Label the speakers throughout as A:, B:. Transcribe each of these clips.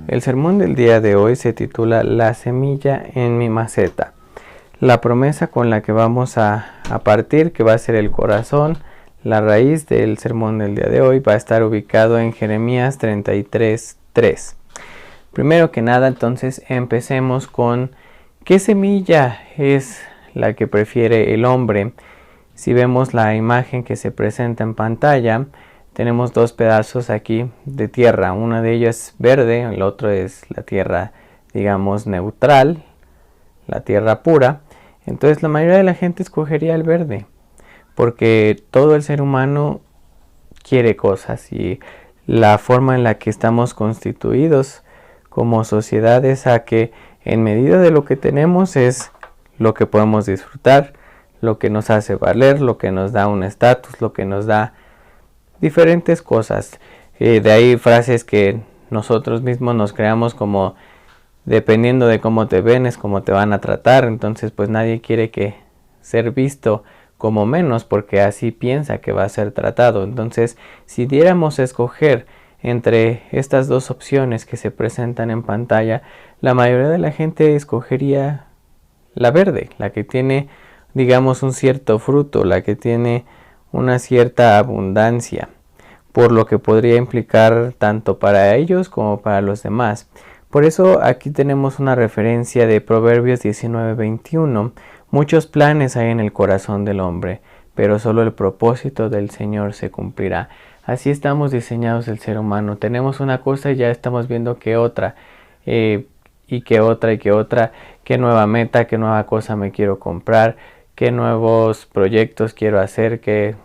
A: El sermón del día de hoy se titula La semilla en mi maceta. La promesa con la que vamos a partir, que va a ser el corazón, la raíz del sermón del día de hoy, va a estar ubicado en Jeremías 33:3. Primero que nada, entonces, empecemos con ¿qué semilla es la que prefiere el hombre? Si vemos la imagen que se presenta en pantalla, tenemos dos pedazos aquí de tierra. Uno de ellos es verde, el otro es la tierra, digamos, neutral, la tierra pura. Entonces la mayoría de la gente escogería el verde, porque todo el ser humano quiere cosas y la forma en la que estamos constituidos como sociedad es a que en medida de lo que tenemos es lo que podemos disfrutar, lo que nos hace valer, lo que nos da un estatus, lo que nos da diferentes cosas. De ahí frases que nosotros mismos nos creamos como dependiendo de cómo te ven es como te van a tratar. Entonces pues nadie quiere que ser visto como menos porque así piensa que va a ser tratado. Entonces si diéramos a escoger entre estas dos opciones que se presentan en pantalla, la mayoría de la gente escogería la verde, la que tiene, digamos, un cierto fruto, la que tiene una cierta abundancia, por lo que podría implicar tanto para ellos como para los demás. Por eso aquí tenemos una referencia de Proverbios 19:21. Muchos planes hay en el corazón del hombre, pero solo el propósito del Señor se cumplirá. Así estamos diseñados el ser humano. Tenemos una cosa y ya estamos viendo que otra, y que otra, qué nueva meta, qué nueva cosa me quiero comprar, qué nuevos proyectos quiero hacer, qué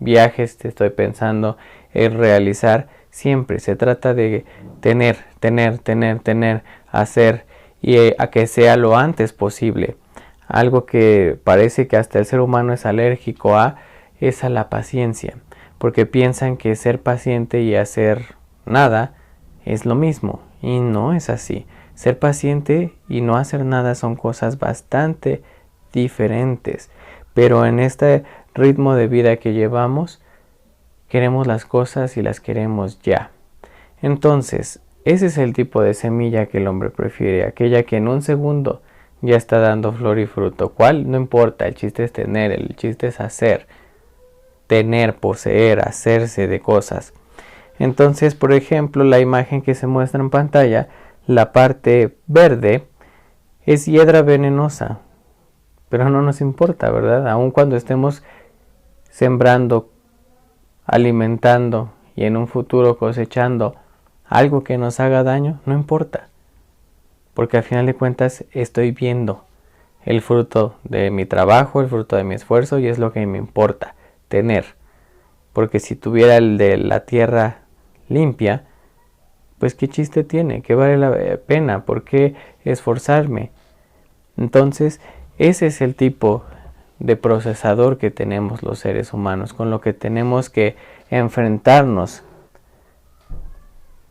A: viajes te estoy pensando en realizar. Siempre se trata de tener, hacer y a que sea lo antes posible. Algo que parece que hasta el ser humano es alérgico a, es a la paciencia, porque piensan que ser paciente y hacer nada es lo mismo, y no es así. Ser paciente y no hacer nada son cosas bastante diferentes, pero en este ritmo de vida que llevamos, queremos las cosas y las queremos ya. Entonces, ese es el tipo de semilla que el hombre prefiere, aquella que en un segundo ya está dando flor y fruto. ¿Cuál? No importa, el chiste es tener, el chiste es hacer, tener, poseer, hacerse de cosas. Entonces, por ejemplo, la imagen que se muestra en pantalla, la parte verde es hiedra venenosa, pero no nos importa, ¿verdad? Aun cuando estemos sembrando, alimentando y en un futuro cosechando algo que nos haga daño, no importa, porque al final de cuentas estoy viendo el fruto de mi trabajo, el fruto de mi esfuerzo, y es lo que me importa, tener. Porque si tuviera el de la tierra limpia, pues qué chiste tiene, qué vale la pena, por qué esforzarme. Entonces ese es el tipo de procesador que tenemos los seres humanos, con lo que tenemos que enfrentarnos.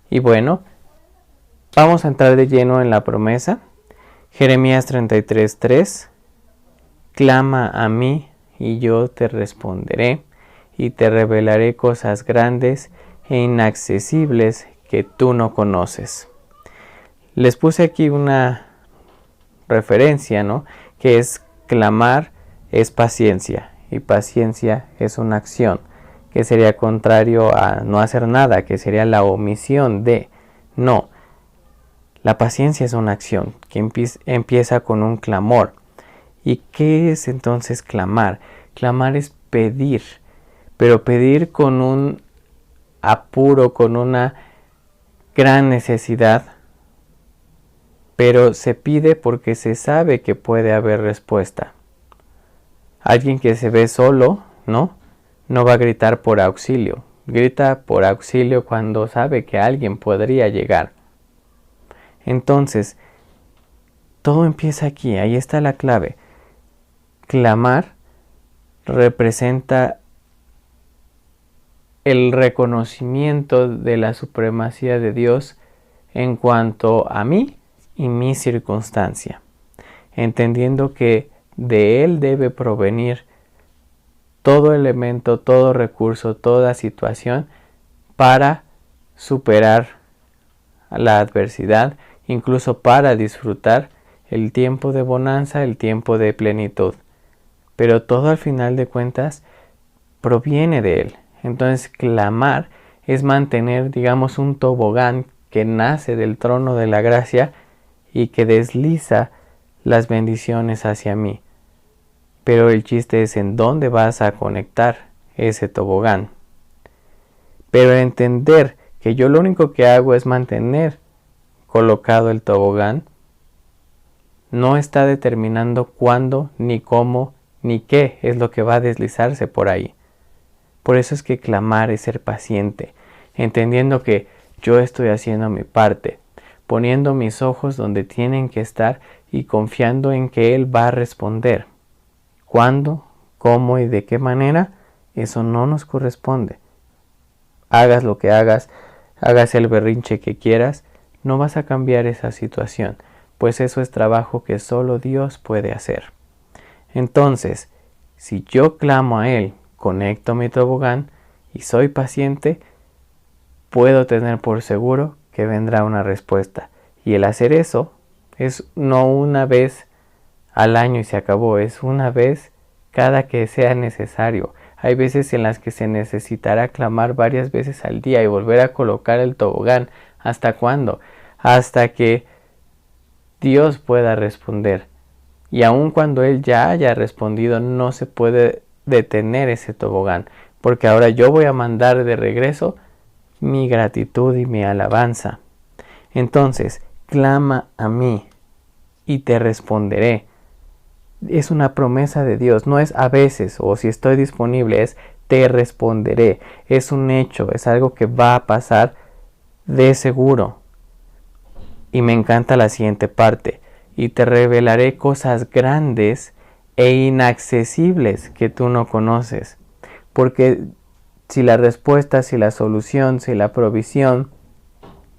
A: Y bueno, vamos a entrar de lleno en la promesa. Jeremías 33:3. Clama a mí y yo te responderé y te revelaré cosas grandes e inaccesibles que tú no conoces. Les puse aquí una referencia, ¿no? Que es clamar es paciencia y paciencia es una acción, que sería contrario a no hacer nada, que sería la omisión de. No, la paciencia es una acción que empieza con un clamor. ¿Y qué es entonces clamar? Clamar es pedir, pero pedir con un apuro, con una gran necesidad, pero se pide porque se sabe que puede haber respuesta. Alguien que se ve solo, ¿no? No va a gritar por auxilio. Grita por auxilio cuando sabe que alguien podría llegar. Entonces, todo empieza aquí, ahí está la clave. Clamar representa el reconocimiento de la supremacía de Dios en cuanto a mí y mi circunstancia, entendiendo que de Él debe provenir todo elemento, todo recurso, toda situación para superar la adversidad, incluso para disfrutar el tiempo de bonanza, el tiempo de plenitud. Pero todo al final de cuentas proviene de Él. Entonces clamar es mantener, digamos, un tobogán que nace del trono de la gracia y que desliza las bendiciones hacia mí. Pero el chiste es en dónde vas a conectar ese tobogán. Pero entender que yo lo único que hago es mantener colocado el tobogán, no está determinando cuándo, ni cómo, ni qué es lo que va a deslizarse por ahí. Por eso es que clamar es ser paciente, entendiendo que yo estoy haciendo mi parte, poniendo mis ojos donde tienen que estar y confiando en que Él va a responder. ¿Cuándo, cómo y de qué manera? Eso no nos corresponde. Hagas lo que hagas, hagas el berrinche que quieras, no vas a cambiar esa situación, pues eso es trabajo que solo Dios puede hacer. Entonces, si yo clamo a Él, conecto mi tobogán y soy paciente, puedo tener por seguro que vendrá una respuesta. Y el hacer eso es no una vez al año y se acabó, es una vez cada que sea necesario. Hay veces en las que se necesitará clamar varias veces al día y volver a colocar el tobogán. ¿Hasta cuándo? Hasta que Dios pueda responder. Y aun cuando Él ya haya respondido, no se puede detener ese tobogán, porque ahora yo voy a mandar de regreso mi gratitud y mi alabanza. Entonces, clama a mí y te responderé. Es una promesa de Dios, no es a veces o si estoy disponible, es te responderé. Es un hecho, es algo que va a pasar de seguro. Y me encanta la siguiente parte. Y te revelaré cosas grandes e inaccesibles que tú no conoces. Porque si la respuesta, si la solución, si la provisión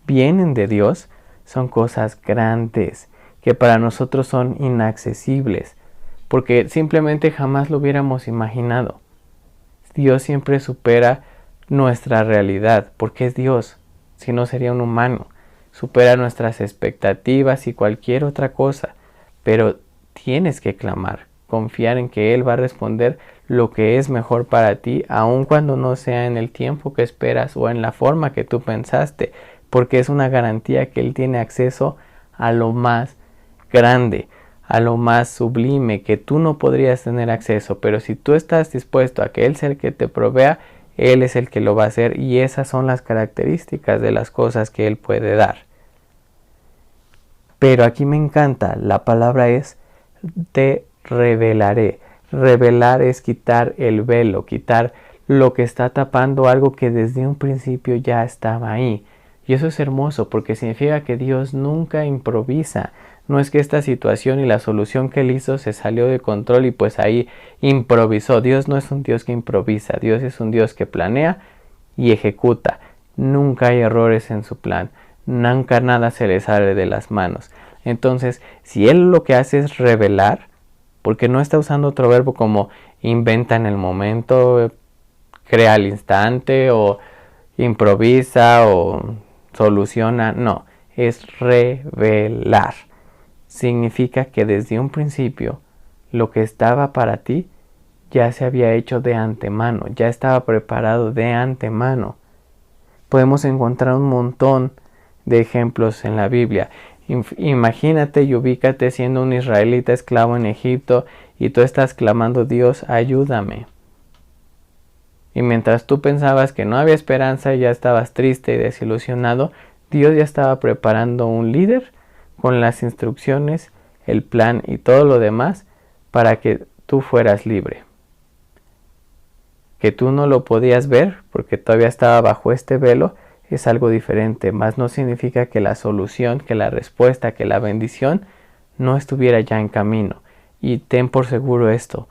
A: vienen de Dios, son cosas grandes que para nosotros son inaccesibles. Porque simplemente jamás lo hubiéramos imaginado. Dios siempre supera nuestra realidad, porque es Dios, si no sería un humano. Supera nuestras expectativas y cualquier otra cosa, pero tienes que clamar, confiar en que Él va a responder lo que es mejor para ti, aun cuando no sea en el tiempo que esperas o en la forma que tú pensaste, porque es una garantía que Él tiene acceso a lo más grande, a lo más sublime que tú no podrías tener acceso, pero si tú estás dispuesto a que Él sea el que te provea, Él es el que lo va a hacer y esas son las características de las cosas que Él puede dar. Pero aquí me encanta, la palabra es te revelaré. Revelar es quitar el velo, quitar lo que está tapando algo que desde un principio ya estaba ahí. Y eso es hermoso porque significa que Dios nunca improvisa. No es que esta situación y la solución que Él hizo se salió de control y pues ahí improvisó. Dios no es un Dios que improvisa. Dios es un Dios que planea y ejecuta. Nunca hay errores en su plan. Nunca nada se le sale de las manos. Entonces, si Él lo que hace es revelar, porque no está usando otro verbo como inventa en el momento, crea al instante o improvisa o soluciona, no, es revelar. Significa que desde un principio lo que estaba para ti ya se había hecho de antemano, ya estaba preparado de antemano. Podemos encontrar un montón de ejemplos en la Biblia. Imagínate y ubícate siendo un israelita esclavo en Egipto y tú estás clamando: Dios, ayúdame. Y mientras tú pensabas que no había esperanza y ya estabas triste y desilusionado, Dios ya estaba preparando un líder con las instrucciones, el plan y todo lo demás para que tú fueras libre. Que tú no lo podías ver porque todavía estaba bajo este velo es algo diferente, mas no significa que la solución, que la respuesta, que la bendición no estuviera ya en camino. Y ten por seguro esto,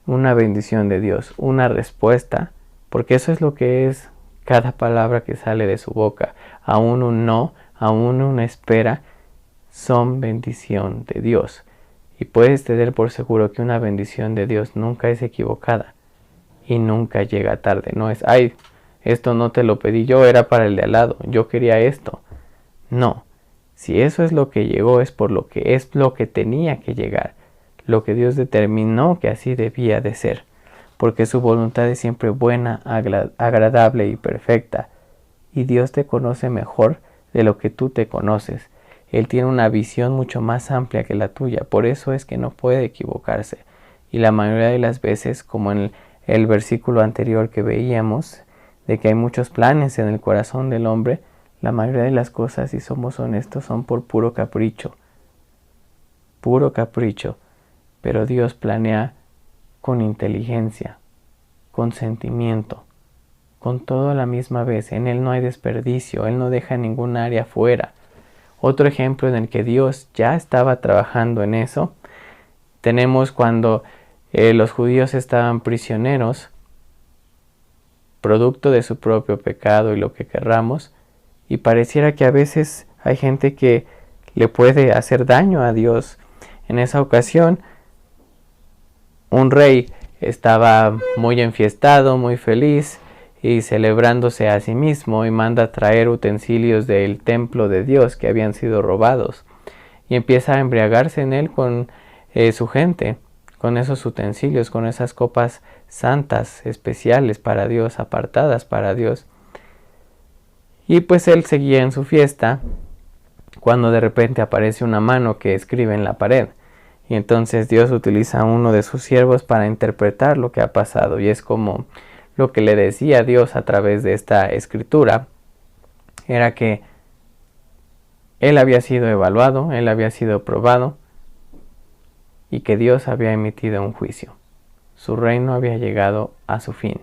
A: una bendición de Dios, una respuesta, porque eso es lo que es cada palabra que sale de su boca. Aún un no, aún una espera, son bendición de Dios. Y puedes tener por seguro que una bendición de Dios nunca es equivocada y nunca llega tarde. No es, ay, esto no te lo pedí yo, era para el de al lado, yo quería esto. No, si eso es lo que llegó es por lo que es lo que tenía que llegar, lo que Dios determinó que así debía de ser, porque su voluntad es siempre buena, agradable y perfecta, y Dios te conoce mejor de lo que tú te conoces. Él tiene una visión mucho más amplia que la tuya, por eso es que no puede equivocarse. Y la mayoría de las veces, como en el versículo anterior que veíamos, de que hay muchos planes en el corazón del hombre, la mayoría de las cosas, si somos honestos, son por puro capricho. Puro capricho. Pero Dios planea con inteligencia, con sentimiento, con todo a la misma vez. En Él no hay desperdicio, Él no deja ningún área fuera. Otro ejemplo en el que Dios ya estaba trabajando en eso, tenemos cuando los judíos estaban prisioneros, producto de su propio pecado y lo que querramos, y pareciera que a veces hay gente que le puede hacer daño a Dios. En esa ocasión, un rey estaba muy enfiestado, muy feliz y celebrándose a sí mismo, y manda traer utensilios del templo de Dios que habían sido robados, y empieza a embriagarse en él con su gente, con esos utensilios, con esas copas santas, especiales para Dios, apartadas para Dios. Y pues él seguía en su fiesta cuando de repente aparece una mano que escribe en la pared. Y entonces Dios utiliza a uno de sus siervos para interpretar lo que ha pasado. Y es como lo que le decía Dios a través de esta escritura. Era que él había sido evaluado, él había sido probado. Y que Dios había emitido un juicio. Su reino había llegado a su fin.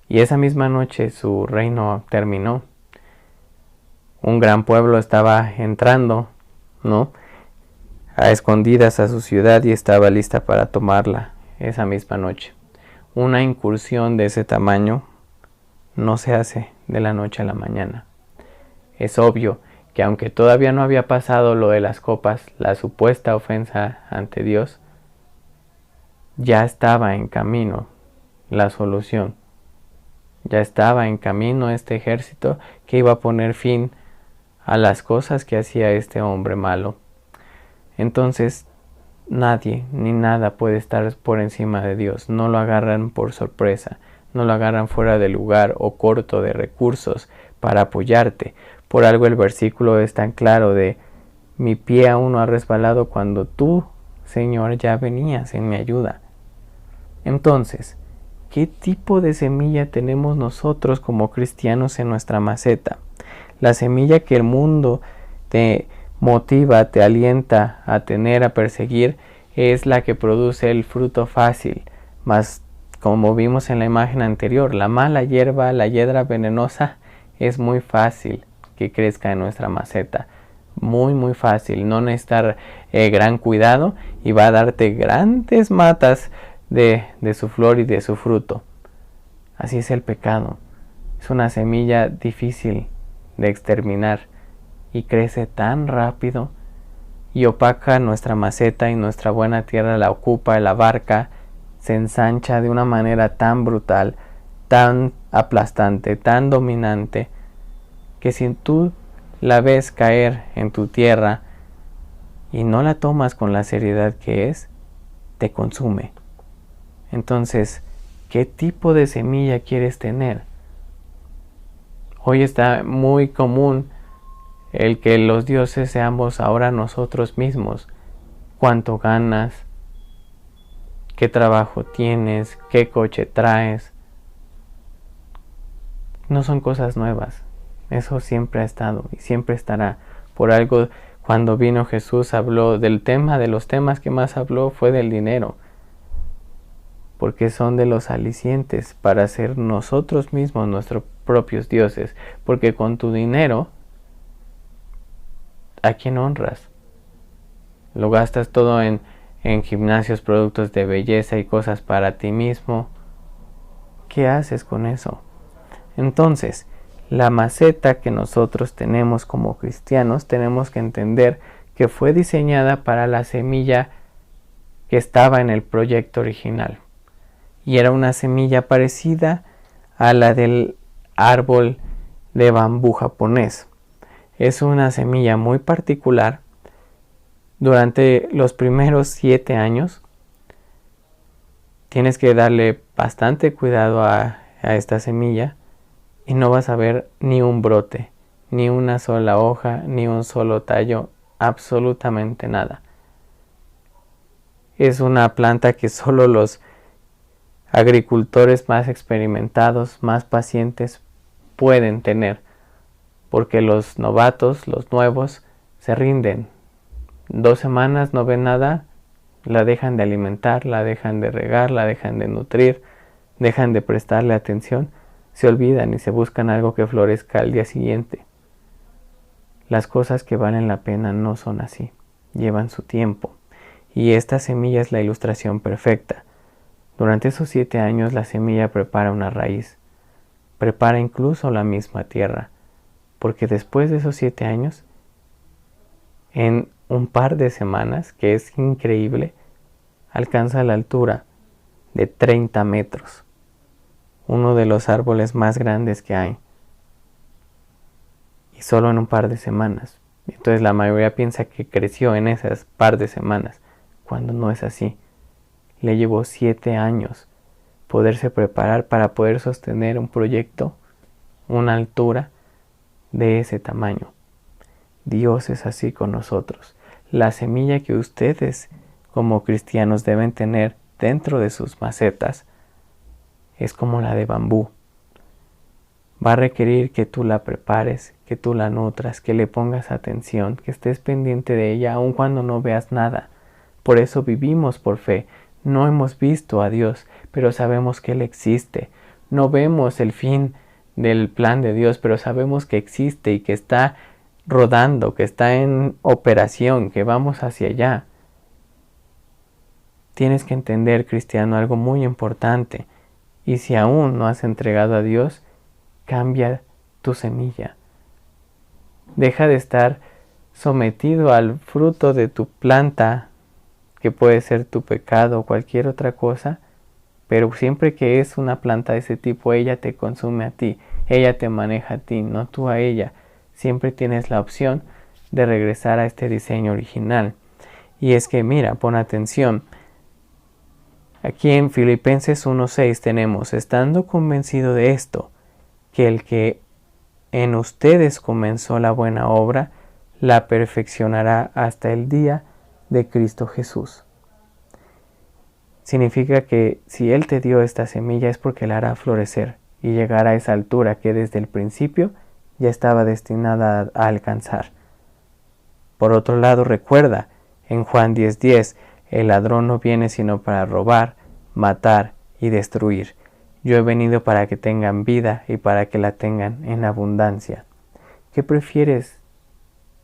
A: Y esa misma noche su reino terminó. Un gran pueblo estaba entrando, ¿no?, a escondidas a su ciudad y estaba lista para tomarla esa misma noche. Una incursión de ese tamaño no se hace de la noche a la mañana. Es obvio que aunque todavía no había pasado lo de las copas, la supuesta ofensa ante Dios, ya estaba en camino la solución. Ya estaba en camino este ejército que iba a poner fin a las cosas que hacía este hombre malo. Entonces, nadie ni nada puede estar por encima de Dios. No lo agarran por sorpresa, no lo agarran fuera de lugar o corto de recursos para apoyarte. Por algo el versículo es tan claro de: mi pie aún no ha resbalado cuando tú, Señor, ya venías en mi ayuda. Entonces, ¿qué tipo de semilla tenemos nosotros como cristianos en nuestra maceta? La semilla que el mundo te motiva, te alienta a tener, a perseguir, es la que produce el fruto fácil. Mas, como vimos en la imagen anterior, la mala hierba, la hiedra venenosa, es muy fácil que crezca en nuestra maceta. Muy, muy fácil. No necesitar gran cuidado y va a darte grandes matas de su flor y de su fruto. Así es el pecado. Es una semilla difícil de exterminar y crece tan rápido y opaca nuestra maceta, y nuestra buena tierra la ocupa, la abarca, se ensancha de una manera tan brutal, tan aplastante, tan dominante, que si tú la ves caer en tu tierra y no la tomas con la seriedad que es, te consume. Entonces, ¿qué tipo de semilla quieres tener? Hoy está muy común el que los dioses seamos ahora nosotros mismos. ¿Cuánto ganas? ¿Qué trabajo tienes? ¿Qué coche traes? No son cosas nuevas. Eso siempre ha estado y siempre estará. Por algo, cuando vino Jesús habló del tema, de los temas que más habló fue del dinero. Porque son de los alicientes para ser nosotros mismos nuestros propios dioses. Porque con tu dinero, ¿a quién honras? Lo gastas todo en gimnasios, productos de belleza y cosas para ti mismo. ¿Qué haces con eso? Entonces, la maceta que nosotros tenemos como cristianos, tenemos que entender que fue diseñada para la semilla que estaba en el proyecto original. Y era una semilla parecida a la del árbol de bambú japonés. Es una semilla muy particular. Durante los primeros 7 años tienes que darle bastante cuidado a esta semilla y no vas a ver ni un brote, ni una sola hoja, ni un solo tallo, absolutamente nada. Es una planta que solo los agricultores más experimentados, más pacientes pueden tener, porque los novatos, los nuevos, se rinden. 2 semanas no ven nada, la dejan de alimentar, la dejan de regar, la dejan de nutrir, dejan de prestarle atención, se olvidan y se buscan algo que florezca al día siguiente. Las cosas que valen la pena no son así, llevan su tiempo, y esta semilla es la ilustración perfecta. Durante esos 7 años la semilla prepara una raíz, prepara incluso la misma tierra, porque después de esos 7 años, en un par de semanas, que es increíble, alcanza la altura de 30 metros, uno de los árboles más grandes que hay, y solo en un par de semanas. Entonces la mayoría piensa que creció en esas par de semanas, cuando no es así. Le llevó 7 años poderse preparar para poder sostener un proyecto, una altura de ese tamaño. Dios es así con nosotros. La semilla que ustedes como cristianos deben tener dentro de sus macetas es como la de bambú. Va a requerir que tú la prepares, que tú la nutras, que le pongas atención, que estés pendiente de ella aun cuando no veas nada. Por eso vivimos por fe. No hemos visto a Dios, pero sabemos que Él existe. No vemos el fin del plan de Dios, pero sabemos que existe y que está rodando, que está en operación, que vamos hacia allá. Tienes que entender, cristiano, algo muy importante. Y si aún no has entregado a Dios, cambia tu semilla. Deja de estar sometido al fruto de tu planta, que puede ser tu pecado o cualquier otra cosa, pero siempre que es una planta de ese tipo, ella te consume a ti, ella te maneja a ti, no tú a ella. Siempre tienes la opción de regresar a este diseño original. Y es que mira, pon atención. Aquí en Filipenses 1:6 tenemos, estando convencido de esto, que el que en ustedes comenzó la buena obra, la perfeccionará hasta el día de Cristo Jesús. Significa que si Él te dio esta semilla es porque la hará florecer y llegar a esa altura que desde el principio ya estaba destinada a alcanzar. Por otro lado, recuerda, en Juan 10:10, el ladrón no viene sino para robar, matar y destruir. Yo he venido para que tengan vida y para que la tengan en abundancia. ¿Qué prefieres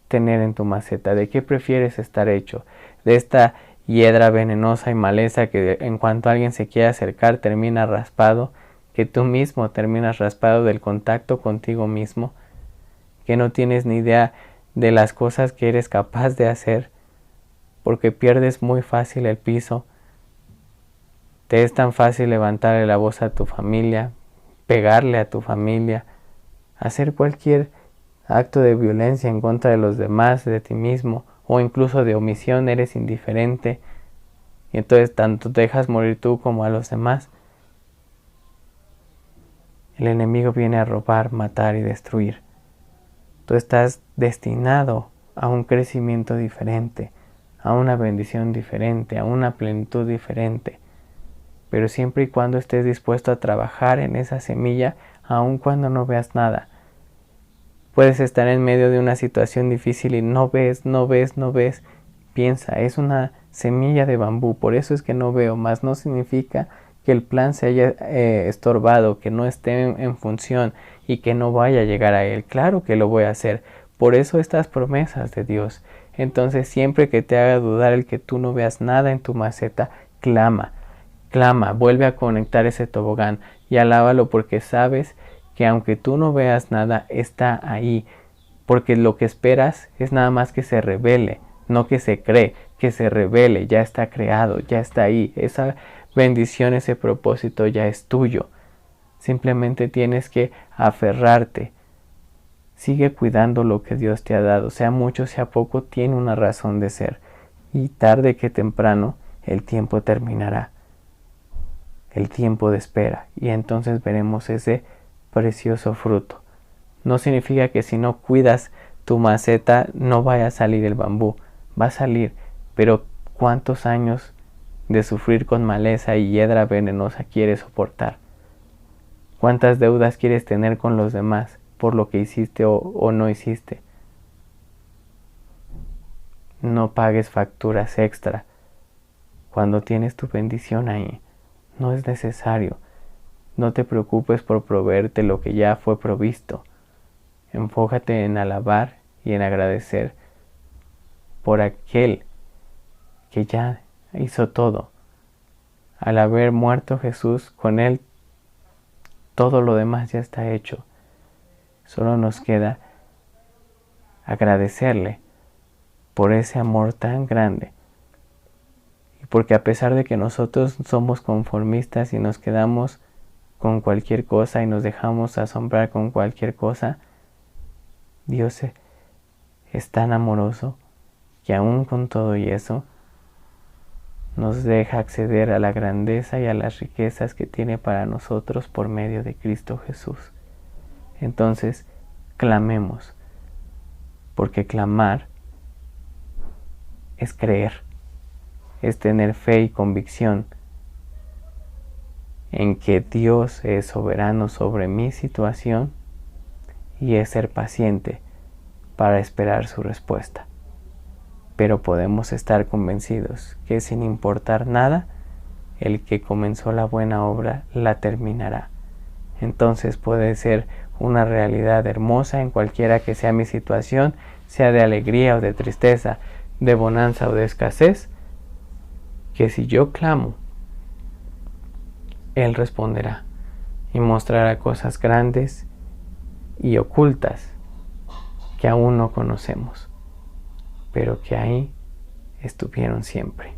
A: tener en tu maceta? ¿De qué prefieres estar hecho? ¿De esta hiedra venenosa y maleza que en cuanto alguien se quiere acercar termina raspado? ¿Que tú mismo terminas raspado del contacto contigo mismo? ¿Que no tienes ni idea de las cosas que eres capaz de hacer? Porque pierdes muy fácil el piso. Te es tan fácil levantarle la voz a tu familia, pegarle a tu familia, hacer cualquier acto de violencia en contra de los demás, de ti mismo, o incluso de omisión, eres indiferente, y entonces tanto te dejas morir tú como a los demás. El enemigo viene a robar, matar y destruir. Tú estás destinado a un crecimiento diferente, a una bendición diferente, a una plenitud diferente. Pero siempre y cuando estés dispuesto a trabajar en esa semilla, aun cuando no veas nada. Puedes estar en medio de una situación difícil y no ves. Piensa, es una semilla de bambú, por eso es que no veo, más no significa que el plan se haya estorbado, que no esté en función y que no vaya a llegar a él. Claro que lo voy a hacer. Por eso estas promesas de Dios. Entonces siempre que te haga dudar el que tú no veas nada en tu maceta, clama, vuelve a conectar ese tobogán y alábalo porque sabes que aunque tú no veas nada, está ahí. Porque lo que esperas es nada más que se revele, no que se cree, que se revele, ya está creado, ya está ahí. Esa bendición, ese propósito ya es tuyo. Simplemente tienes que aferrarte Sigue cuidando lo que Dios te ha dado, sea mucho, sea poco, tiene una razón de ser. Y tarde que temprano el tiempo terminará, el tiempo de espera, y entonces veremos ese precioso fruto. No significa que si no cuidas tu maceta no vaya a salir el bambú, va a salir, pero ¿cuántos años de sufrir con maleza y hiedra venenosa quieres soportar? ¿Cuántas deudas quieres tener con los demás por lo que hiciste o no hiciste? No pagues facturas extra cuando tienes tu bendición ahí. No es necesario. No te preocupes por proveerte lo que ya fue provisto. Enfócate en alabar y en agradecer por aquel que ya hizo todo. Al haber muerto Jesús, con él todo lo demás ya está hecho. Solo nos queda agradecerle por ese amor tan grande. Y porque a pesar de que nosotros somos conformistas y nos quedamos con cualquier cosa y nos dejamos asombrar con cualquier cosa, Dios es tan amoroso que aún con todo y eso nos deja acceder a la grandeza y a las riquezas que tiene para nosotros por medio de Cristo Jesús. Entonces, clamemos, porque clamar es creer, es tener fe y convicción en que Dios es soberano sobre mi situación y es ser paciente para esperar su respuesta. Pero podemos estar convencidos que sin importar nada, el que comenzó la buena obra la terminará. Entonces puede ser una realidad hermosa en cualquiera que sea mi situación, sea de alegría o de tristeza, de bonanza o de escasez, que si yo clamo, Él responderá y mostrará cosas grandes y ocultas que aún no conocemos, pero que ahí estuvieron siempre.